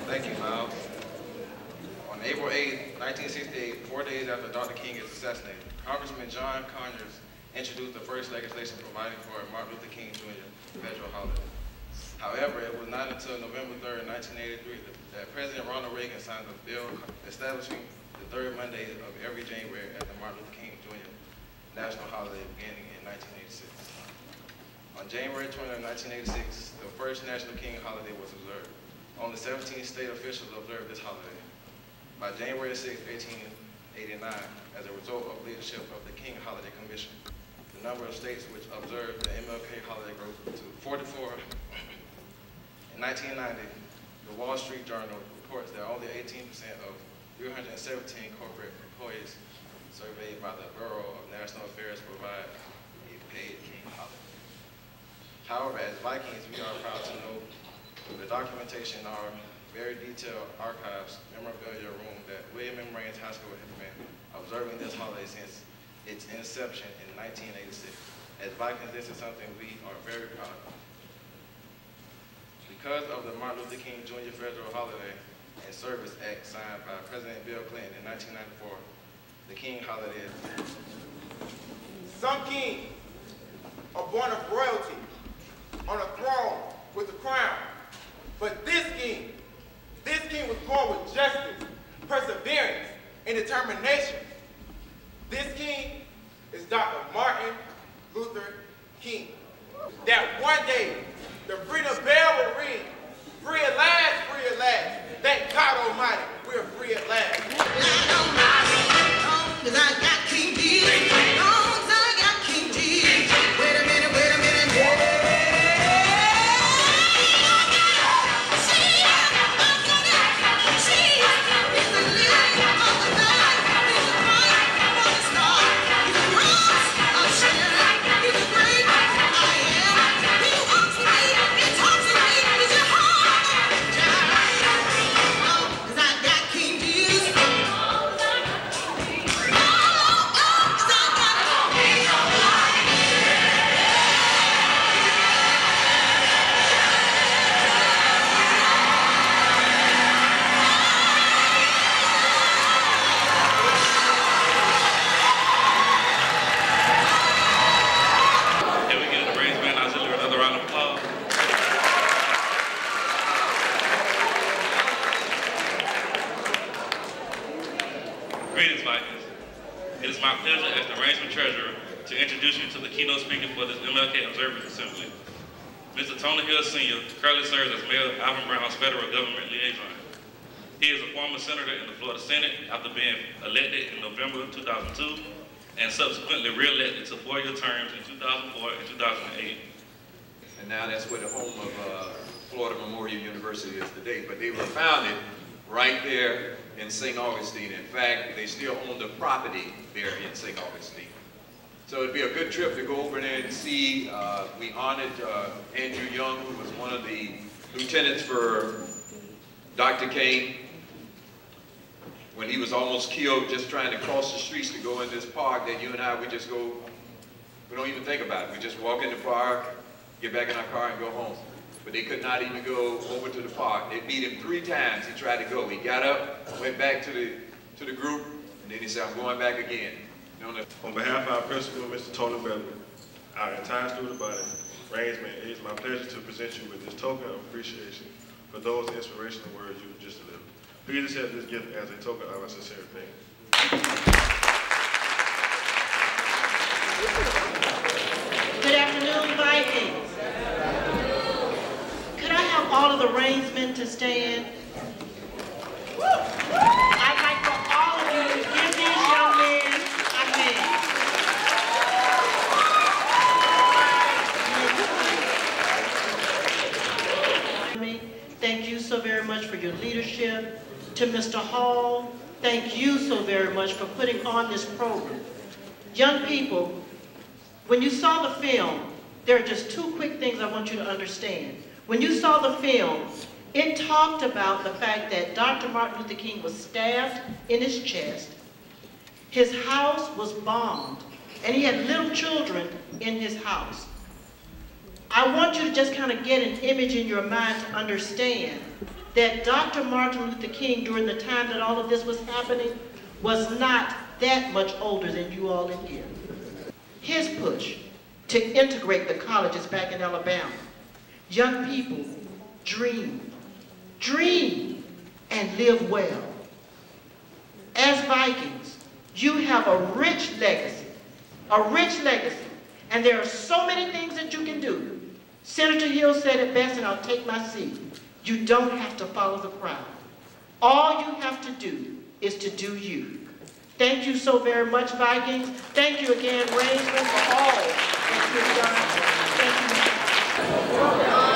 Thank you, Miles. On April 8, 1968, 4 days after Dr. King is assassinated, Congressman John Conyers introduced the first legislation providing for a Martin Luther King Jr. federal holiday. However, it was not until November 3, 1983 that President Ronald Reagan signed a bill establishing the third Monday of every January as the Martin Luther King Jr. national holiday beginning in 1986. On January 20, 1986, the first National King holiday was observed. Only 17 state officials observed this holiday. By January 6, 1889, as a result of leadership of the King Holiday Commission, the number of states which observed the MLK holiday grew to 44. In 1990, the Wall Street Journal reports that only 18% of 317 corporate employees surveyed by the Bureau of National Affairs provide a paid King holiday. However, as Vikings, we are proud to know the documentation in our very detailed archives memorabilia room that William M. Raines High School has been observing this holiday since its inception in 1986. As Vikings, this is something we are very proud of. Because of the Martin Luther King Jr. Federal Holiday and Service Act signed by President Bill Clinton in 1994, the King holiday is. Some kings are born of royalty on a throne with a crown. But this king was born with justice, perseverance, and determination. This king is Dr. Martin Luther King. That one day, the freedom bell will ring. Free at last, free at last. Thank God Almighty, we're free at last. I got King Jesus. I got King Jesus. Wait a minute, wait a minute. Greetings, Vikings. It is my pleasure as the arrangement treasurer to introduce you to the keynote speaker for this MLK Observers Assembly. Mr. Tony Hill Sr. currently serves as Mayor Alvin Brown's federal government liaison. He is a former senator in the Florida Senate after being elected in November of 2002 and subsequently re-elected to 4-year terms in 2004 and 2008. And now that's where the home of Florida Memorial University is today. But they were founded right there in St. Augustine. In fact, they still own the property there in St. Augustine. So it'd be a good trip to go over there and see. We honored Andrew Young, who was one of the lieutenants for Dr. King when he was almost killed just trying to cross the streets to go in this park that you and I, we just go, we don't even think about it. We just walk in the park, get back in our car and go home. But they could not even go over to the park. They beat him 3 times. He tried to go. He got up, went back to the group, and then he said, I'm going back again. On behalf of our principal, Mr. Tony Beverly, our entire student body, Rainsman, it is my pleasure to present you with this token of appreciation for those inspirational words you just delivered. Please accept this gift as a token of our sincere thanks. Good afternoon, Vikings. Could I have all of the Rainsmen to stand? I'd like for all of you to give these young men a hand. Thank you so very much for your leadership. To Mr. Hall, thank you so very much for putting on this program. Young people, when you saw the film, there are just 2 quick things I want you to understand. When you saw the film, it talked about the fact that Dr. Martin Luther King was stabbed in his chest, his house was bombed, and he had little children in his house. I want you to just kind of get an image in your mind to understand that Dr. Martin Luther King, during the time that all of this was happening, was not that much older than you all in here. His push to integrate the colleges back in Alabama, young people dream, and live well. As Vikings, you have a rich legacy, and there are so many things that you can do. Senator Hill said it best, and I'll take my seat. You don't have to follow the crowd. All you have to do is to do you. Thank you so very much, Vikings. Thank you again, Rangeman, for all that you've done. Thank you.